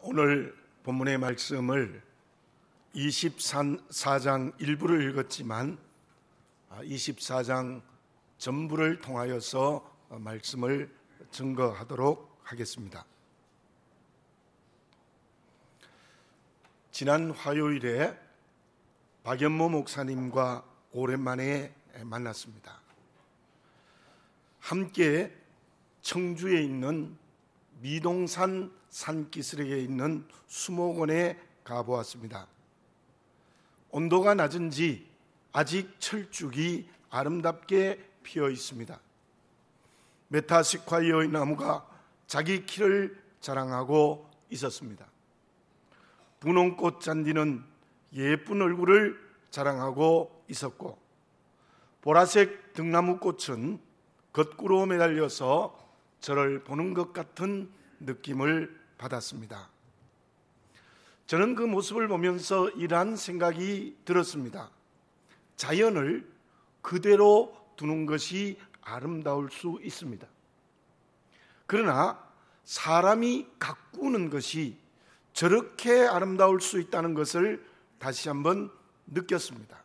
오늘 본문의 말씀을 24장 일부를 읽었지만 24장 전부를 통하여서 말씀을 증거하도록 하겠습니다. 지난 화요일에 박연모 목사님과 오랜만에 만났습니다. 함께 청주에 있는 미동산 산기슭에 있는 수목원에 가보았습니다. 온도가 낮은지 아직 철쭉이 아름답게 피어 있습니다. 메타시콰이어의 나무가 자기 키를 자랑하고 있었습니다. 분홍꽃 잔디는 예쁜 얼굴을 자랑하고 있었고, 보라색 등나무꽃은 거꾸로 매달려서 저를 보는 것 같은 느낌을 받았습니다. 저는 그 모습을 보면서 이러한 생각이 들었습니다. 자연을 그대로 두는 것이 아름다울 수 있습니다. 그러나 사람이 가꾸는 것이 저렇게 아름다울 수 있다는 것을 다시 한번 느꼈습니다.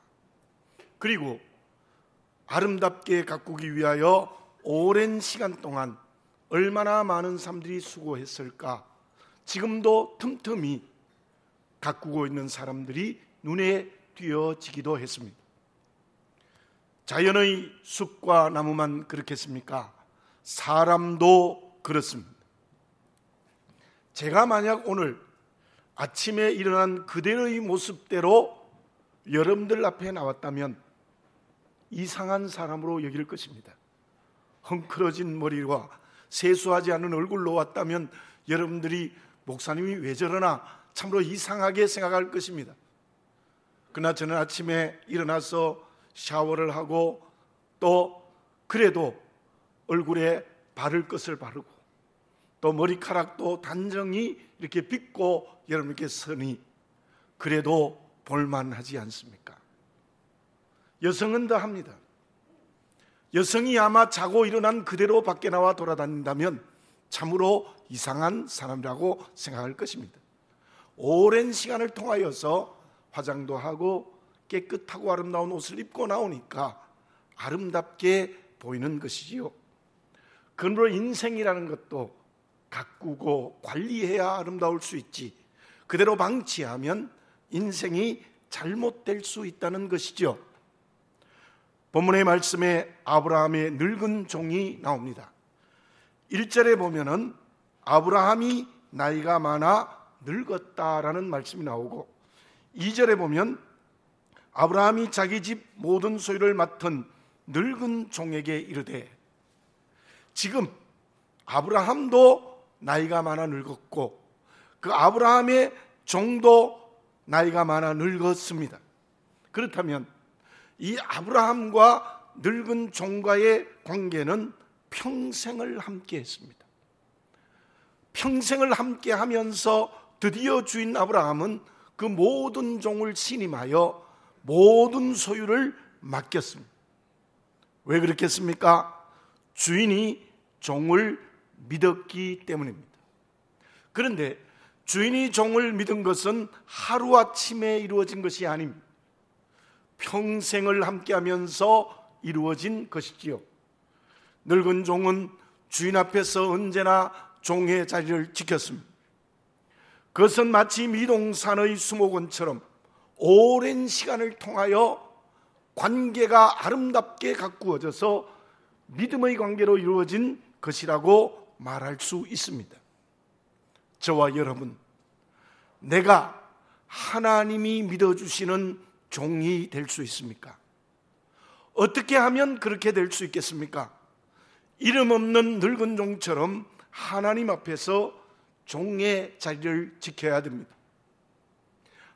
그리고 아름답게 가꾸기 위하여 오랜 시간 동안 얼마나 많은 사람들이 수고했을까, 지금도 틈틈이 가꾸고 있는 사람들이 눈에 띄어지기도 했습니다. 자연의 숲과 나무만 그렇겠습니까? 사람도 그렇습니다. 제가 만약 오늘 아침에 일어난 그대로의 모습대로 여러분들 앞에 나왔다면 이상한 사람으로 여길 것입니다. 헝클어진 머리와 세수하지 않은 얼굴로 왔다면 여러분들이 목사님이 왜 저러나 참으로 이상하게 생각할 것입니다. 그러나 저는 아침에 일어나서 샤워를 하고 또 그래도 얼굴에 바를 것을 바르고 또 머리카락도 단정히 이렇게 빗고 여러분께 서니 그래도 볼만하지 않습니까? 여성은 더 합니다. 여성이 아마 자고 일어난 그대로 밖에 나와 돌아다닌다면 참으로 이상한 사람이라고 생각할 것입니다. 오랜 시간을 통하여서 화장도 하고 깨끗하고 아름다운 옷을 입고 나오니까 아름답게 보이는 것이지요. 그러므로 인생이라는 것도 가꾸고 관리해야 아름다울 수 있지, 그대로 방치하면 인생이 잘못될 수 있다는 것이죠. 본문의 말씀에 아브라함의 늙은 종이 나옵니다. 1절에 보면은 아브라함이 나이가 많아 늙었다라는 말씀이 나오고, 2절에 보면 아브라함이 자기 집 모든 소유를 맡은 늙은 종에게 이르되, 지금 아브라함도 나이가 많아 늙었고 그 아브라함의 종도 나이가 많아 늙었습니다. 그렇다면 이 아브라함과 늙은 종과의 관계는 평생을 함께 했습니다. 평생을 함께 하면서 드디어 주인 아브라함은 그 모든 종을 신임하여 모든 소유를 맡겼습니다. 왜 그렇겠습니까? 주인이 종을 믿었기 때문입니다. 그런데 주인이 종을 믿은 것은 하루아침에 이루어진 것이 아닙니다. 평생을 함께하면서 이루어진 것이지요. 늙은 종은 주인 앞에서 언제나 종의 자리를 지켰습니다. 그것은 마치 미동산의 수목원처럼 오랜 시간을 통하여 관계가 아름답게 가꾸어져서 믿음의 관계로 이루어진 것이라고 말할 수 있습니다. 저와 여러분, 내가 하나님이 믿어주시는 종이 될 수 있습니까? 어떻게 하면 그렇게 될 수 있겠습니까? 이름 없는 늙은 종처럼 하나님 앞에서 종의 자리를 지켜야 됩니다.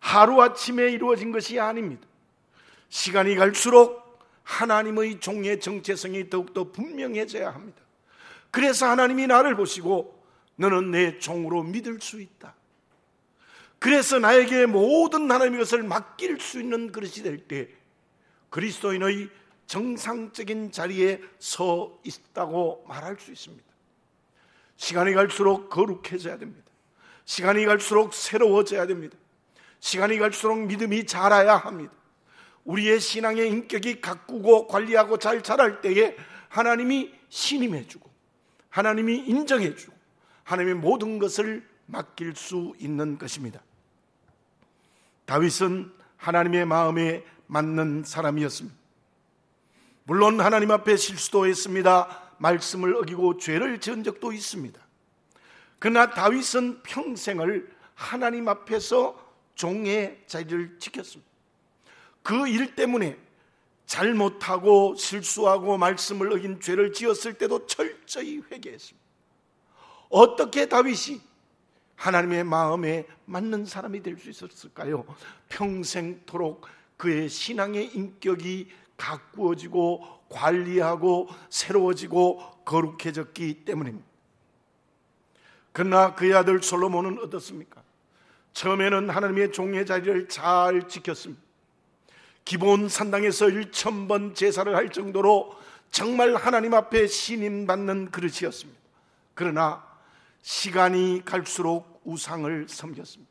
하루아침에 이루어진 것이 아닙니다. 시간이 갈수록 하나님의 종의 정체성이 더욱더 분명해져야 합니다. 그래서 하나님이 나를 보시고 너는 내 종으로 믿을 수 있다, 그래서 나에게 모든 하나님의 것을 맡길 수 있는 그릇이 될 때 그리스도인의 정상적인 자리에 서 있다고 말할 수 있습니다. 시간이 갈수록 거룩해져야 됩니다. 시간이 갈수록 새로워져야 됩니다. 시간이 갈수록 믿음이 자라야 합니다. 우리의 신앙의 인격이 가꾸고 관리하고 잘 자랄 때에 하나님이 신임해주고 하나님이 인정해주고 하나님의 모든 것을 맡길 수 있는 것입니다. 다윗은 하나님의 마음에 맞는 사람이었습니다. 물론 하나님 앞에 실수도 했습니다. 말씀을 어기고 죄를 지은 적도 있습니다. 그러나 다윗은 평생을 하나님 앞에서 종의 자리를 지켰습니다. 그 일 때문에 잘못하고 실수하고 말씀을 어긴 죄를 지었을 때도 철저히 회개했습니다. 어떻게 다윗이 하나님의 마음에 맞는 사람이 될 수 있었을까요? 평생토록 그의 신앙의 인격이 가꾸어지고 관리하고 새로워지고 거룩해졌기 때문입니다. 그러나 그의 아들 솔로몬은 어떻습니까? 처음에는 하나님의 종의 자리를 잘 지켰습니다. 기본 산당에서 1000번 제사를 할 정도로 정말 하나님 앞에 신임받는 그릇이었습니다. 그러나 시간이 갈수록 우상을 섬겼습니다.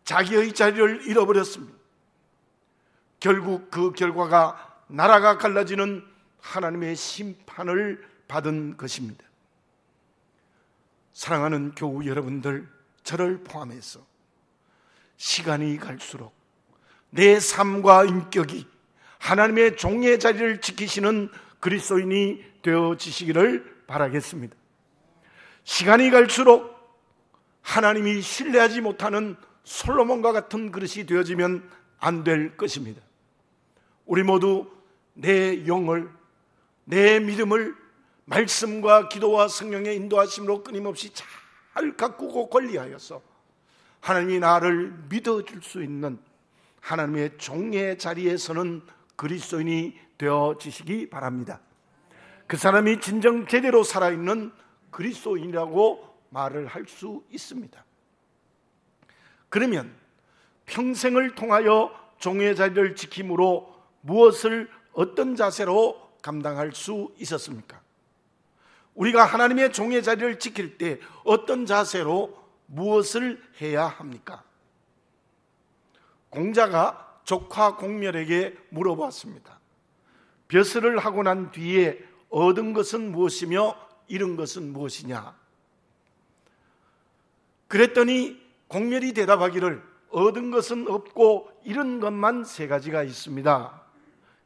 자기의 자리를 잃어버렸습니다. 결국 그 결과가 나라가 갈라지는 하나님의 심판을 받은 것입니다. 사랑하는 교우 여러분들, 저를 포함해서 시간이 갈수록 내 삶과 인격이 하나님의 종의 자리를 지키시는 그리스도인이 되어지시기를 바라겠습니다. 시간이 갈수록 하나님이 신뢰하지 못하는 솔로몬과 같은 그릇이 되어지면 안 될 것입니다. 우리 모두 내 영을, 내 믿음을 말씀과 기도와 성령의 인도하심으로 끊임없이 잘 가꾸고 관리하여서 하나님이 나를 믿어줄 수 있는 하나님의 종의 자리에 서는 그리스도인이 되어지시기 바랍니다. 그 사람이 진정 제대로 살아있는 그리스도인이라고 말을 할 수 있습니다. 그러면 평생을 통하여 종의 자리를 지킴으로 무엇을 어떤 자세로 감당할 수 있었습니까? 우리가 하나님의 종의 자리를 지킬 때 어떤 자세로 무엇을 해야 합니까? 공자가 조카 공멸에게 물어봤습니다. 벼슬을 하고 난 뒤에 얻은 것은 무엇이며 잃은 것은 무엇이냐? 그랬더니 공멸이 대답하기를 얻은 것은 없고 잃은 것만 3가지가 있습니다.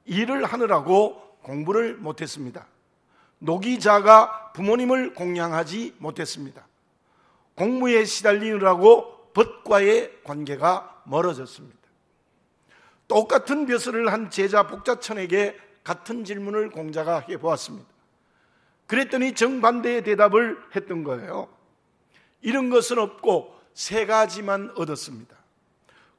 일을 하느라고 공부를 못했습니다. 노기자가 부모님을 공양하지 못했습니다. 공무에 시달리느라고 법과의 관계가 멀어졌습니다. 똑같은 벼슬을 한 제자 복자천에게 같은 질문을 공자가 해보았습니다. 그랬더니 정반대의 대답을 했던 거예요. 잃은 것은 없고 3가지만 얻었습니다.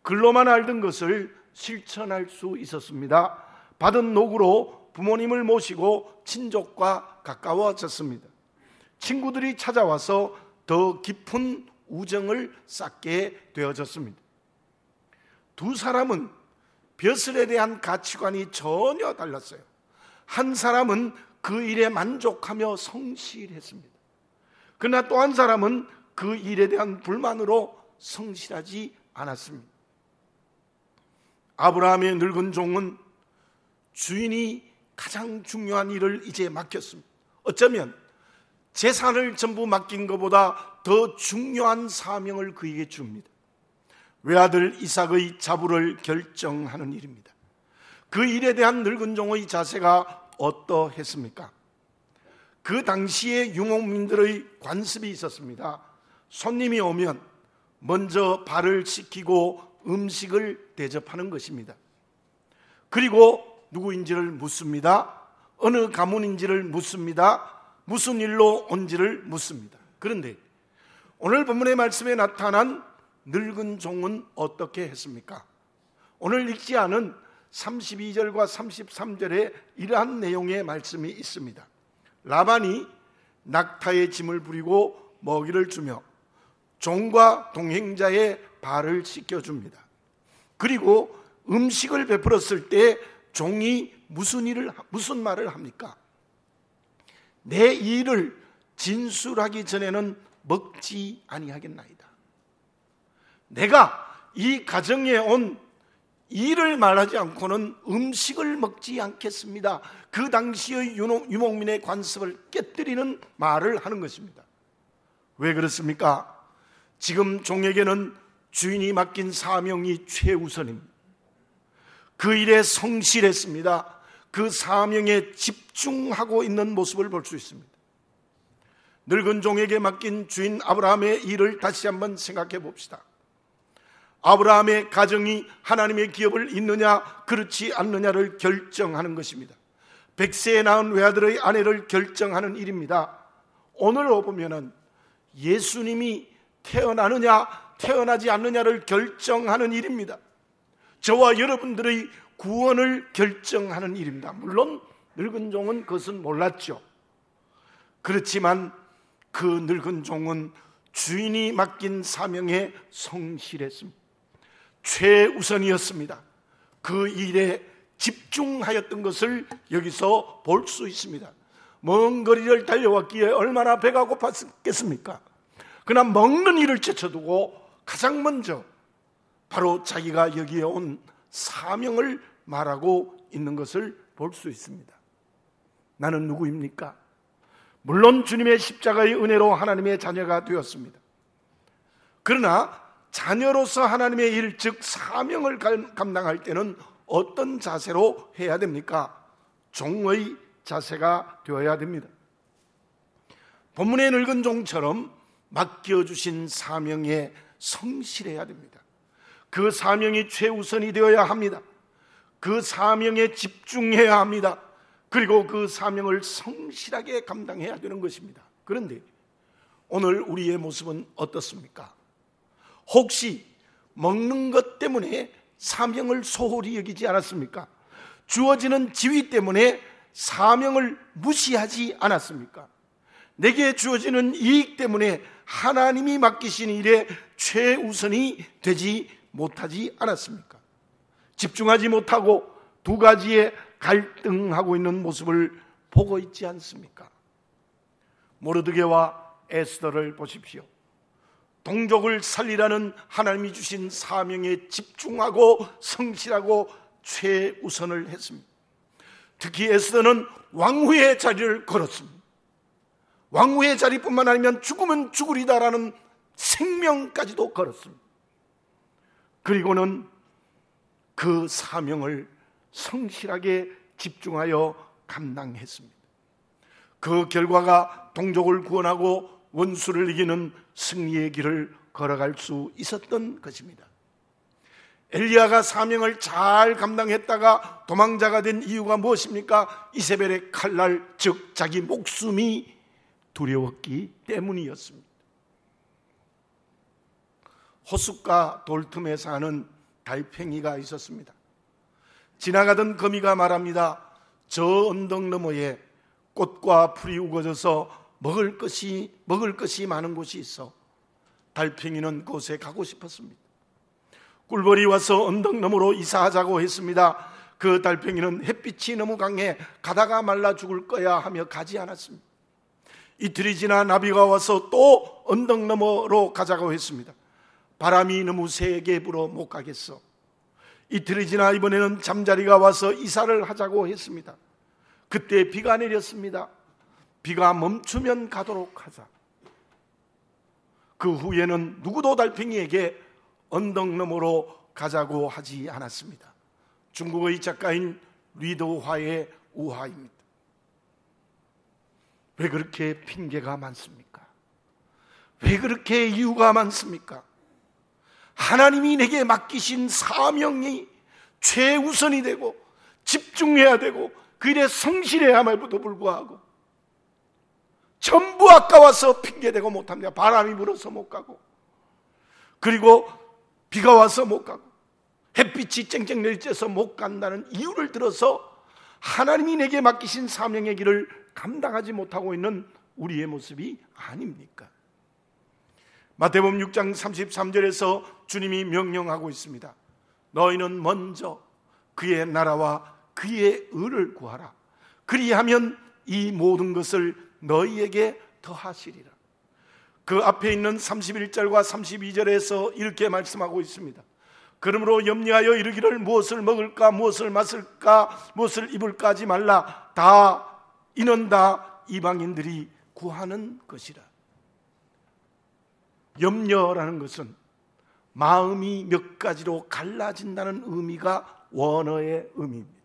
글로만 알던 것을 실천할 수 있었습니다. 받은 녹으로 부모님을 모시고 친족과 가까워졌습니다. 친구들이 찾아와서 더 깊은 우정을 쌓게 되어졌습니다. 두 사람은 벼슬에 대한 가치관이 전혀 달랐어요. 한 사람은 그 일에 만족하며 성실했습니다. 그러나 또 한 사람은 그 일에 대한 불만으로 성실하지 않았습니다. 아브라함의 늙은 종은 주인이 가장 중요한 일을 이제 맡겼습니다. 어쩌면 재산을 전부 맡긴 것보다 더 중요한 사명을 그에게 줍니다. 외아들 이삭의 자부를 결정하는 일입니다. 그 일에 대한 늙은 종의 자세가 어떠했습니까? 그 당시에 유목민들의 관습이 있었습니다. 손님이 오면 먼저 발을 씻기고 음식을 대접하는 것입니다. 그리고 누구인지를 묻습니다. 어느 가문인지를 묻습니다. 무슨 일로 온지를 묻습니다. 그런데 오늘 본문의 말씀에 나타난 늙은 종은 어떻게 했습니까? 오늘 읽지 않은 32절과 33절에 이러한 내용의 말씀이 있습니다. 라반이 낙타의 짐을 부리고 먹이를 주며 종과 동행자의 발을 씻겨줍니다. 그리고 음식을 베풀었을 때 종이 무슨 말을 합니까? 내 일을 진술하기 전에는 먹지 아니하겠나이다. 내가 이 가정에 온 일을 말하지 않고는 음식을 먹지 않겠습니다. 그 당시의 유목민의 관습을 깨뜨리는 말을 하는 것입니다. 왜 그렇습니까? 지금 종에게는 주인이 맡긴 사명이 최우선입니다. 그 일에 성실했습니다. 그 사명에 집중하고 있는 모습을 볼 수 있습니다. 늙은 종에게 맡긴 주인 아브라함의 일을 다시 한번 생각해 봅시다. 아브라함의 가정이 하나님의 기업을 잇느냐 그렇지 않느냐를 결정하는 것입니다. 100세에 낳은 외아들의 아내를 결정하는 일입니다. 오늘 보면은 예수님이 태어나느냐 태어나지 않느냐를 결정하는 일입니다. 저와 여러분들의 구원을 결정하는 일입니다. 물론 늙은 종은 그것은 몰랐죠. 그렇지만 그 늙은 종은 주인이 맡긴 사명에 성실했습니다. 최우선이었습니다. 그 일에 집중하였던 것을 여기서 볼 수 있습니다. 먼 거리를 달려왔기에 얼마나 배가 고팠겠습니까? 그러나 먹는 일을 제쳐두고 가장 먼저 바로 자기가 여기에 온 사명을 말하고 있는 것을 볼 수 있습니다. 나는 누구입니까? 물론 주님의 십자가의 은혜로 하나님의 자녀가 되었습니다. 그러나 자녀로서 하나님의 일, 즉 사명을 감당할 때는 어떤 자세로 해야 됩니까? 종의 자세가 되어야 됩니다. 본문의 늙은 종처럼 맡겨주신 사명에 성실해야 됩니다. 그 사명이 최우선이 되어야 합니다. 그 사명에 집중해야 합니다. 그리고 그 사명을 성실하게 감당해야 되는 것입니다. 그런데 오늘 우리의 모습은 어떻습니까? 혹시 먹는 것 때문에 사명을 소홀히 여기지 않았습니까? 주어지는 지위 때문에 사명을 무시하지 않았습니까? 내게 주어지는 이익 때문에 하나님이 맡기신 일에 최우선이 되지 못하지 않았습니까? 집중하지 못하고 두 가지의 갈등하고 있는 모습을 보고 있지 않습니까? 모르드게와 에스더를 보십시오. 동족을 살리라는 하나님이 주신 사명에 집중하고 성실하고 최우선을 했습니다. 특히 에스더는 왕후의 자리를 걸었습니다. 왕후의 자리뿐만 아니면 죽으면 죽으리다라는 생명까지도 걸었습니다. 그리고는 그 사명을 성실하게 집중하여 감당했습니다. 그 결과가 동족을 구원하고 원수를 이기는 승리의 길을 걸어갈 수 있었던 것입니다. 엘리야가 사명을 잘 감당했다가 도망자가 된 이유가 무엇입니까? 이세벨의 칼날, 즉 자기 목숨이 두려웠기 때문이었습니다. 호숫가 돌틈에 사는 달팽이가 있었습니다. 지나가던 거미가 말합니다. 저 언덕 너머에 꽃과 풀이 우거져서 먹을 것이 많은 곳이 있어. 달팽이는 그곳에 가고 싶었습니다. 꿀벌이 와서 언덕 너머로 이사하자고 했습니다. 그 달팽이는 햇빛이 너무 강해 가다가 말라 죽을 거야 하며 가지 않았습니다. 이틀이 지나 나비가 와서 또 언덕 너머로 가자고 했습니다. 바람이 너무 세게 불어 못 가겠어. 이틀이 지나 이번에는 잠자리가 와서 이사를 하자고 했습니다. 그때 비가 내렸습니다. 비가 멈추면 가도록 하자. 그 후에는 누구도 달팽이에게 언덕 너머로 가자고 하지 않았습니다. 중국의 작가인 리더화의 우화입니다. 왜 그렇게 핑계가 많습니까? 왜 그렇게 이유가 많습니까? 하나님이 내게 맡기신 사명이 최우선이 되고 집중해야 되고 그 일에 성실해야만도 불구하고 전부 아까워서 핑계대고 못합니다. 바람이 불어서 못 가고, 그리고 비가 와서 못 가고, 햇빛이 쨍쨍 내리쬐서 못 간다는 이유를 들어서 하나님이 내게 맡기신 사명의 길을 감당하지 못하고 있는 우리의 모습이 아닙니까? 마태복음 6장 33절에서 주님이 명령하고 있습니다. 너희는 먼저 그의 나라와 그의 의를 구하라. 그리하면 이 모든 것을 너희에게 더하시리라. 그 앞에 있는 31절과 32절에서 이렇게 말씀하고 있습니다. 그러므로 염려하여 이르기를 무엇을 먹을까 무엇을 마실까 무엇을 입을까 하지 말라. 이는 다 이방인들이 구하는 것이라. 염려라는 것은 마음이 몇 가지로 갈라진다는 의미가 원어의 의미입니다.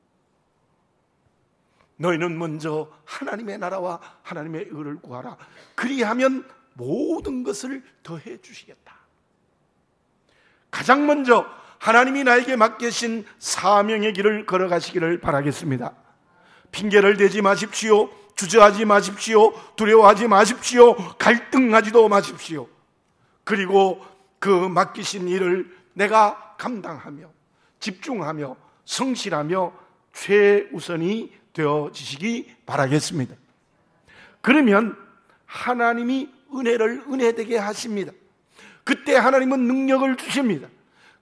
너희는 먼저 하나님의 나라와 하나님의 의를 구하라. 그리하면 모든 것을 더해 주시겠다. 가장 먼저 하나님이 나에게 맡기신 사명의 길을 걸어가시기를 바라겠습니다. 핑계를 대지 마십시오. 주저하지 마십시오. 두려워하지 마십시오. 갈등하지도 마십시오. 그리고 그 맡기신 일을 내가 감당하며 집중하며 성실하며 최우선이 되어지시기 바라겠습니다. 그러면 하나님이 은혜를 은혜되게 하십니다. 그때 하나님은 능력을 주십니다.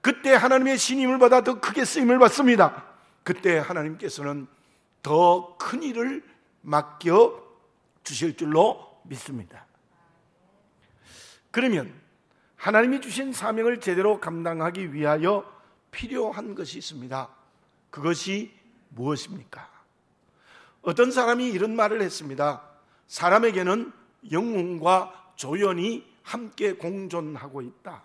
그때 하나님의 신임을 받아 더 크게 쓰임을 받습니다. 그때 하나님께서는 더 큰 일을 맡겨 주실 줄로 믿습니다. 그러면 하나님이 주신 사명을 제대로 감당하기 위하여 필요한 것이 있습니다. 그것이 무엇입니까? 어떤 사람이 이런 말을 했습니다. 사람에게는 영웅과 조연이 함께 공존하고 있다.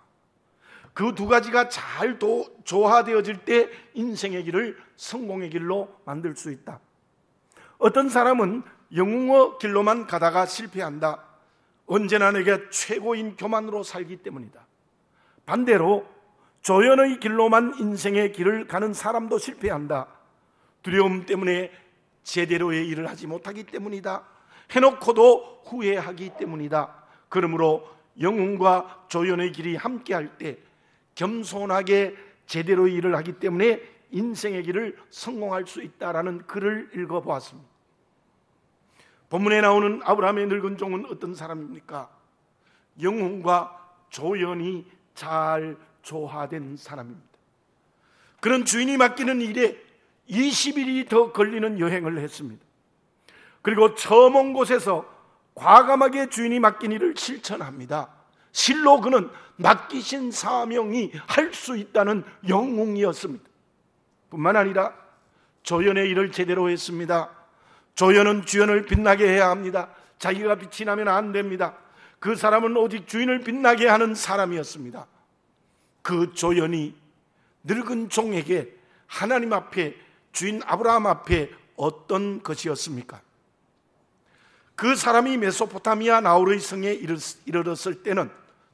그 두 가지가 잘 조화되어질 때 인생의 길을 성공의 길로 만들 수 있다. 어떤 사람은 영웅의 길로만 가다가 실패한다. 언제나 내게 최고인 교만으로 살기 때문이다. 반대로 조연의 길로만 인생의 길을 가는 사람도 실패한다. 두려움 때문에 제대로의 일을 하지 못하기 때문이다. 해놓고도 후회하기 때문이다. 그러므로 영웅과 조연의 길이 함께할 때 겸손하게 제대로의 일을 하기 때문에 인생의 길을 성공할 수 있다라는 글을 읽어보았습니다. 본문에 나오는 아브라함의 늙은 종은 어떤 사람입니까? 영웅과 조연이 잘 조화된 사람입니다. 그는 주인이 맡기는 일에 20일이 더 걸리는 여행을 했습니다. 그리고 처음 온 곳에서 과감하게 주인이 맡긴 일을 실천합니다. 실로 그는 맡기신 사명이 할 수 있다는 영웅이었습니다. 뿐만 아니라 조연의 일을 제대로 했습니다. 조연은 주연을 빛나게 해야 합니다. 자기가 빛이 나면 안 됩니다. 그 사람은 오직 주인을 빛나게 하는 사람이었습니다. 그 조연이 늙은 종에게 하나님 앞에 주인 아브라함 앞에 어떤 것이었습니까? 그 사람이 메소포타미아 나홀의 성에 이르렀을 때는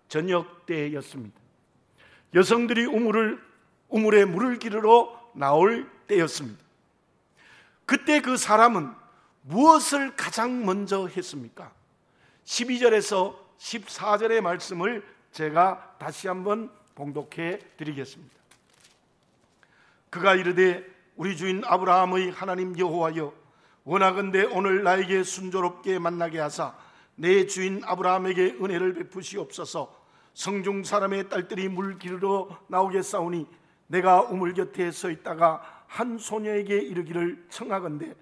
저녁 때였습니다. 여성들이 우물에 물을 기르러 나올 때였습니다. 그때 그 사람은 무엇을 가장 먼저 했습니까? 12절에서 14절의 말씀을 제가 다시 한번 봉독해 드리겠습니다. 그가 이르되 우리 주인 아브라함의 하나님 여호와여, 원하건대 오늘 나에게 순조롭게 만나게 하사 내 주인 아브라함에게 은혜를 베푸시옵소서. 성중 사람의 딸들이 물 기르러 나오겠사오니 내가 우물 곁에 서 있다가 한 소녀에게 이르기를 청하건대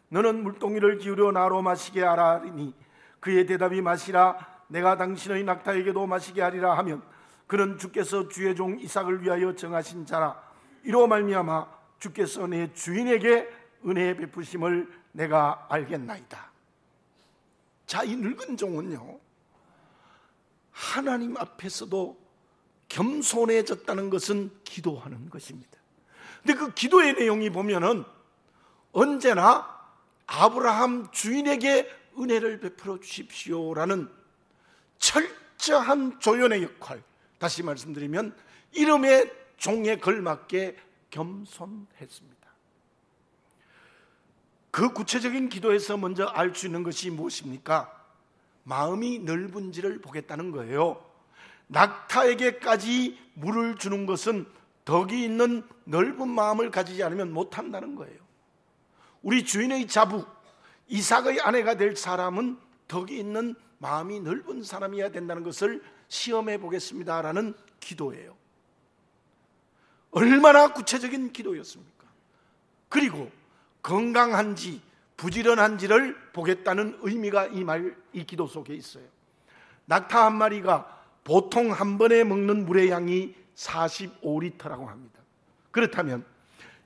너는 물동이를 기울여 나로 마시게 하라 하리니 그의 대답이 마시라 내가 당신의 낙타에게도 마시게 하리라 하면 그는 주께서 주의 종 이삭을 위하여 정하신 자라. 이로 말미암아 주께서 내 주인에게 은혜 베푸심을 내가 알겠나이다. 자, 이 늙은 종은요, 하나님 앞에서도 겸손해졌다는 것은 기도하는 것입니다. 근데 그 기도의 내용이 보면은 언제나 아브라함 주인에게 은혜를 베풀어 주십시오라는 철저한 조연의 역할, 다시 말씀드리면 이름의 종에 걸맞게 겸손했습니다. 그 구체적인 기도에서 먼저 알 수 있는 것이 무엇입니까? 마음이 넓은지를 보겠다는 거예요. 낙타에게까지 물을 주는 것은 덕이 있는 넓은 마음을 가지지 않으면 못한다는 거예요. 우리 주인의 자부 이삭의 아내가 될 사람은 덕이 있는 마음이 넓은 사람이어야 된다는 것을 시험해 보겠습니다라는 기도예요. 얼마나 구체적인 기도였습니까? 그리고 건강한지 부지런한지를 보겠다는 의미가 이 기도 속에 있어요. 낙타 한 마리가 보통 한 번에 먹는 물의 양이 45리터라고 합니다. 그렇다면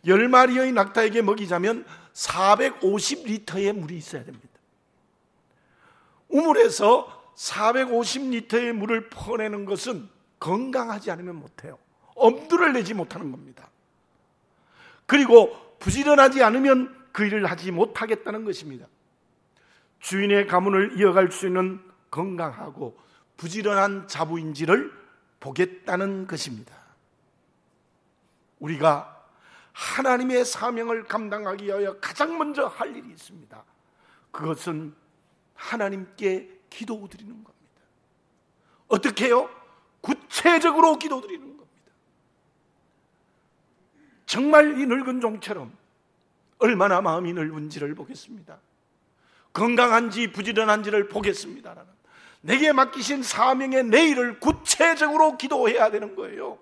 10마리의 낙타에게 먹이자면 450리터의 물이 있어야 됩니다. 우물에서 450리터의 물을 퍼내는 것은 건강하지 않으면 못해요. 엄두를 내지 못하는 겁니다. 그리고 부지런하지 않으면 그 일을 하지 못하겠다는 것입니다. 주인의 가문을 이어갈 수 있는 건강하고 부지런한 자부인지를 보겠다는 것입니다. 우리가 하나님의 사명을 감당하기 위하여 가장 먼저 할 일이 있습니다. 그것은 하나님께 기도드리는 겁니다. 어떻게 해요? 구체적으로 기도드리는 겁니다. 정말 이 늙은 종처럼 얼마나 마음이 넓은지를 보겠습니다. 건강한지 부지런한지를 보겠습니다라는 내게 맡기신 사명의 내일을 구체적으로 기도해야 되는 거예요.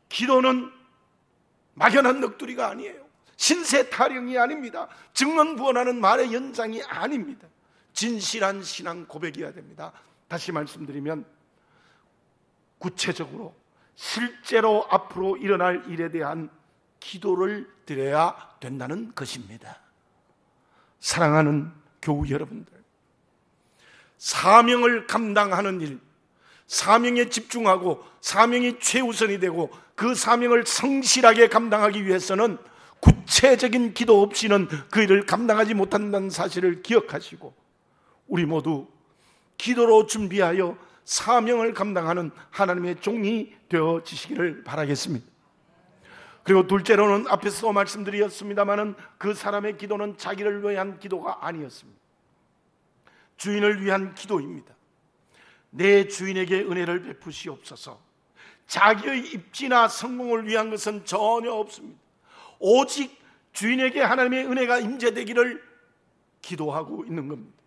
기도는 막연한 넋두리가 아니에요. 신세 타령이 아닙니다. 증언부언하는 말의 연장이 아닙니다. 진실한 신앙 고백이어야 됩니다. 다시 말씀드리면 구체적으로 실제로 앞으로 일어날 일에 대한 기도를 드려야 된다는 것입니다. 사랑하는 교우 여러분들, 사명을 감당하는 일, 사명에 집중하고 사명이 최우선이 되고 그 사명을 성실하게 감당하기 위해서는 구체적인 기도 없이는 그 일을 감당하지 못한다는 사실을 기억하시고 우리 모두 기도로 준비하여 사명을 감당하는 하나님의 종이 되어지시기를 바라겠습니다. 그리고 둘째로는 앞에서 말씀드렸습니다마는 그 사람의 기도는 자기를 위한 기도가 아니었습니다. 주인을 위한 기도입니다. 내 주인에게 은혜를 베푸시옵소서. 자기의 입지나 성공을 위한 것은 전혀 없습니다. 오직 주인에게 하나님의 은혜가 임재되기를 기도하고 있는 겁니다.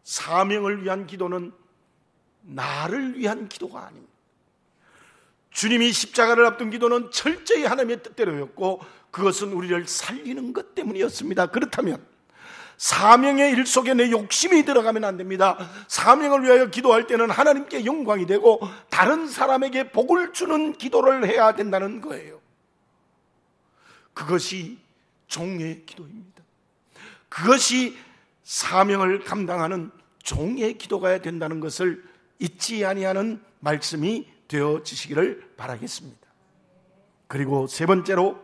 사명을 위한 기도는 나를 위한 기도가 아닙니다. 주님이 십자가를 앞둔 기도는 철저히 하나님의 뜻대로였고 그것은 우리를 살리는 것 때문이었습니다. 그렇다면 사명의 일 속에 내 욕심이 들어가면 안 됩니다. 사명을 위하여 기도할 때는 하나님께 영광이 되고 다른 사람에게 복을 주는 기도를 해야 된다는 거예요. 그것이 종의 기도입니다. 그것이 사명을 감당하는 종의 기도가 된다는 것을 잊지 아니하는 말씀이 되어지시기를 바라겠습니다. 그리고 세 번째로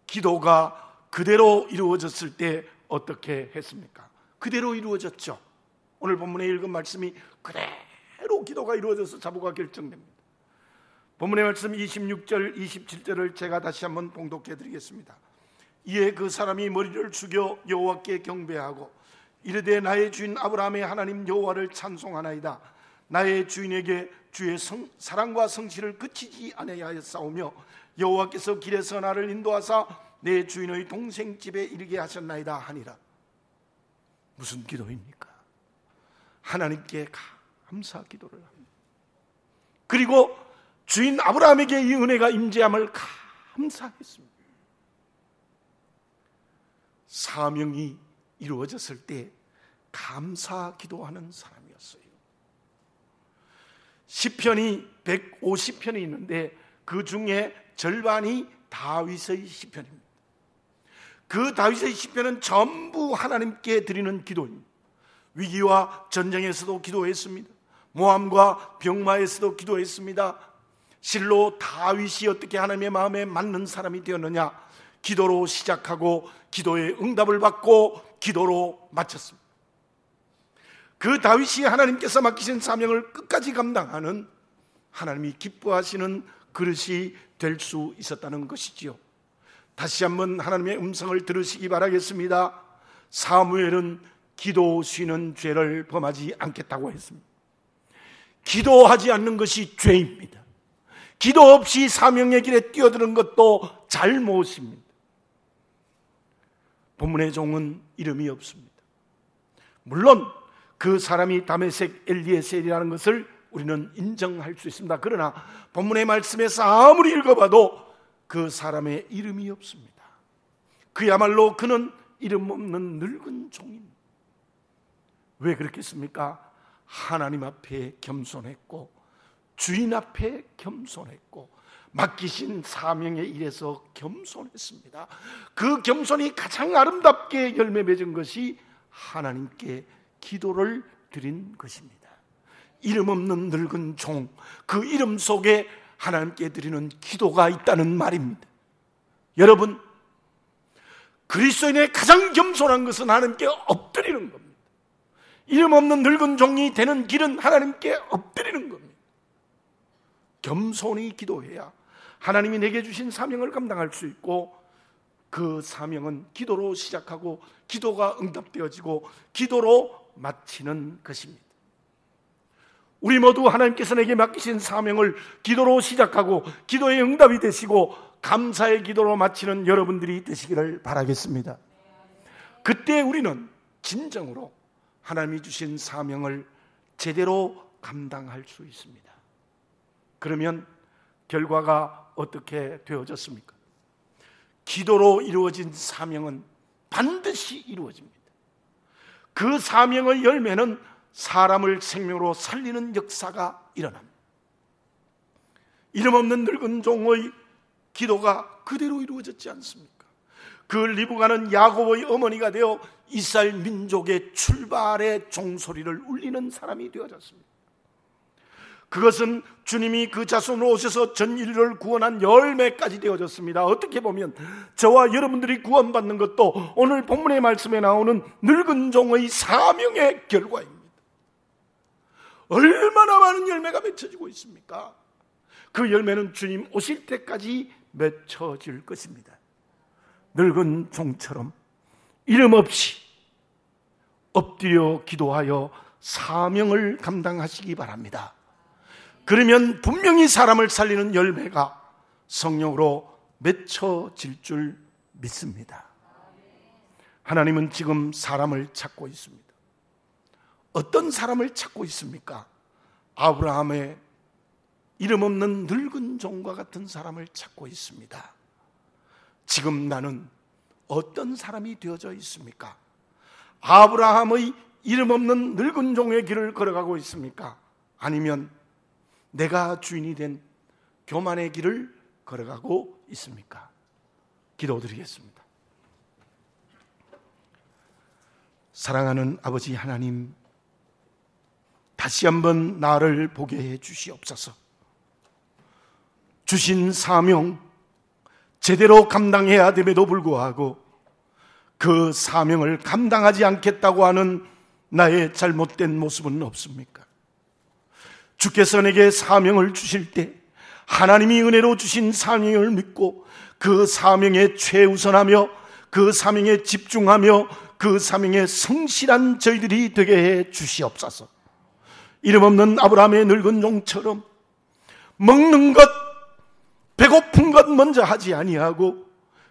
기도가 그대로 이루어졌을 때 어떻게 했습니까? 그대로 이루어졌죠. 오늘 본문에 읽은 말씀이 그대로 기도가 이루어져서 자부가 결정됩니다. 본문의 말씀 26절 27절을 제가 다시 한번 봉독해 드리겠습니다. 이에 그 사람이 머리를 숙여 여호와께 경배하고 이르되 나의 주인 아브라함의 하나님 여호와를 찬송하나이다. 나의 주인에게 주의 사랑과 성실을 그치지 아니하였사오며 여호와께서 길에서 나를 인도하사 내 주인의 동생 집에 이르게 하셨나이다 하니라. 무슨 기도입니까? 하나님께 감사 기도를 합니다. 그리고 주인 아브라함에게 이 은혜가 임재함을 감사했습니다. 사명이 이루어졌을 때 감사 기도하는 사람이었어요. 시편이 150편이 있는데 그 중에 절반이 다윗의 시편입니다. 그 다윗의 시편은 전부 하나님께 드리는 기도입니다. 위기와 전쟁에서도 기도했습니다. 모함과 병마에서도 기도했습니다. 실로 다윗이 어떻게 하나님의 마음에 맞는 사람이 되었느냐? 기도로 시작하고 기도의 응답을 받고 기도로 마쳤습니다. 그 다윗이 하나님께서 맡기신 사명을 끝까지 감당하는 하나님이 기뻐하시는 그릇이 될 수 있었다는 것이지요. 다시 한번 하나님의 음성을 들으시기 바라겠습니다. 사무엘은 기도 쉬는 죄를 범하지 않겠다고 했습니다. 기도하지 않는 것이 죄입니다. 기도 없이 사명의 길에 뛰어드는 것도 잘못입니다. 본문의 종은 이름이 없습니다. 물론 그 사람이 다메섹 엘리에셀이라는 것을 우리는 인정할 수 있습니다. 그러나 본문의 말씀에서 아무리 읽어봐도 그 사람의 이름이 없습니다. 그야말로 그는 이름 없는 늙은 종입니다. 왜 그렇겠습니까? 하나님 앞에 겸손했고 주인 앞에 겸손했고 맡기신 사명의 일에서 겸손했습니다. 그 겸손이 가장 아름답게 열매 맺은 것이 하나님께 기도를 드린 것입니다. 이름 없는 늙은 종, 그 이름 속에 하나님께 드리는 기도가 있다는 말입니다. 여러분, 그리스도인의 가장 겸손한 것은 하나님께 엎드리는 겁니다. 이름 없는 늙은 종이 되는 길은 하나님께 엎드리는 겁니다. 겸손히 기도해야 하나님이 내게 주신 사명을 감당할 수 있고, 그 사명은 기도로 시작하고 기도가 응답되어지고 기도로 마치는 것입니다. 우리 모두 하나님께서 내게 맡기신 사명을 기도로 시작하고 기도의 응답이 되시고 감사의 기도로 마치는 여러분들이 되시기를 바라겠습니다. 그때 우리는 진정으로 하나님이 주신 사명을 제대로 감당할 수 있습니다. 그러면 결과가 어떻게 되어졌습니까? 기도로 이루어진 사명은 반드시 이루어집니다. 그 사명의 열매는 사람을 생명으로 살리는 역사가 일어납니다. 이름 없는 늙은 종의 기도가 그대로 이루어졌지 않습니까? 그 리브가는 야곱의 어머니가 되어 이스라엘 민족의 출발의 종소리를 울리는 사람이 되어졌습니다. 그것은 주님이 그 자손으로 오셔서 전 인류를 구원한 열매까지 되어졌습니다. 어떻게 보면 저와 여러분들이 구원받는 것도 오늘 본문의 말씀에 나오는 늙은 종의 사명의 결과입니다. 얼마나 많은 열매가 맺혀지고 있습니까? 그 열매는 주님 오실 때까지 맺혀질 것입니다. 늙은 종처럼 이름 없이 엎드려 기도하여 사명을 감당하시기 바랍니다. 그러면 분명히 사람을 살리는 열매가 성령으로 맺혀질 줄 믿습니다. 하나님은 지금 사람을 찾고 있습니다. 어떤 사람을 찾고 있습니까? 아브라함의 이름 없는 늙은 종과 같은 사람을 찾고 있습니다. 지금 나는 어떤 사람이 되어져 있습니까? 아브라함의 이름 없는 늙은 종의 길을 걸어가고 있습니까? 아니면 내가 주인이 된 교만의 길을 걸어가고 있습니까? 기도드리겠습니다. 사랑하는 아버지 하나님, 다시 한번 나를 보게 해 주시옵소서. 주신 사명 제대로 감당해야 됨에도 불구하고 그 사명을 감당하지 않겠다고 하는 나의 잘못된 모습은 없습니까? 주께서 내게 사명을 주실 때 하나님이 은혜로 주신 사명을 믿고 그 사명에 최우선하며 그 사명에 집중하며 그 사명에 성실한 저희들이 되게 해 주시옵소서. 이름 없는 아브라함의 늙은 종처럼 먹는 것, 배고픈 것 먼저 하지 아니하고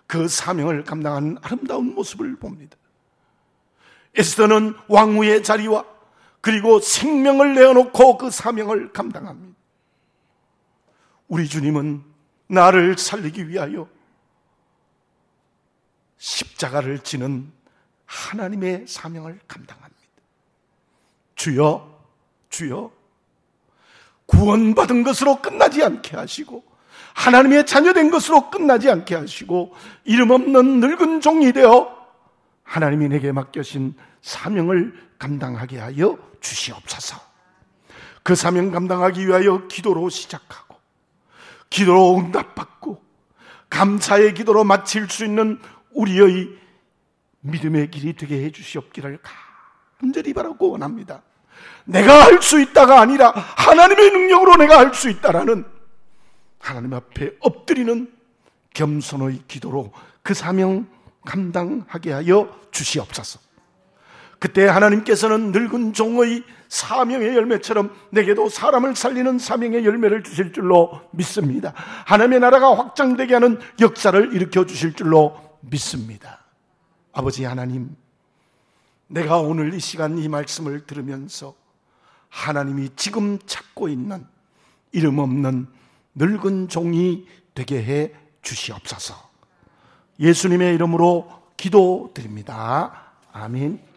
그 사명을 감당하는 아름다운 모습을 봅니다. 에스더는 왕후의 자리와 그리고 생명을 내어놓고 그 사명을 감당합니다. 우리 주님은 나를 살리기 위하여 십자가를 지는 하나님의 사명을 감당합니다. 주여, 주여, 구원받은 것으로 끝나지 않게 하시고 하나님의 자녀된 것으로 끝나지 않게 하시고 이름 없는 늙은 종이 되어 하나님이 내게 맡겨신 사명을 감당하게 하여 주시옵소서. 그 사명 감당하기 위하여 기도로 시작하고 기도로 응답받고 감사의 기도로 마칠 수 있는 우리의 믿음의 길이 되게 해 주시옵기를 간절히 바라고 원합니다. 내가 할 수 있다가 아니라 하나님의 능력으로 내가 할 수 있다라는 하나님 앞에 엎드리는 겸손의 기도로 그 사명 감당하게 하여 주시옵소서. 그때 하나님께서는 늙은 종의 사명의 열매처럼 내게도 사람을 살리는 사명의 열매를 주실 줄로 믿습니다. 하나님의 나라가 확장되게 하는 역사를 일으켜 주실 줄로 믿습니다. 아버지 하나님, 내가 오늘 이 시간 이 말씀을 들으면서 하나님이 지금 찾고 있는 이름 없는 늙은 종이 되게 해 주시옵소서. 예수님의 이름으로 기도드립니다. 아멘.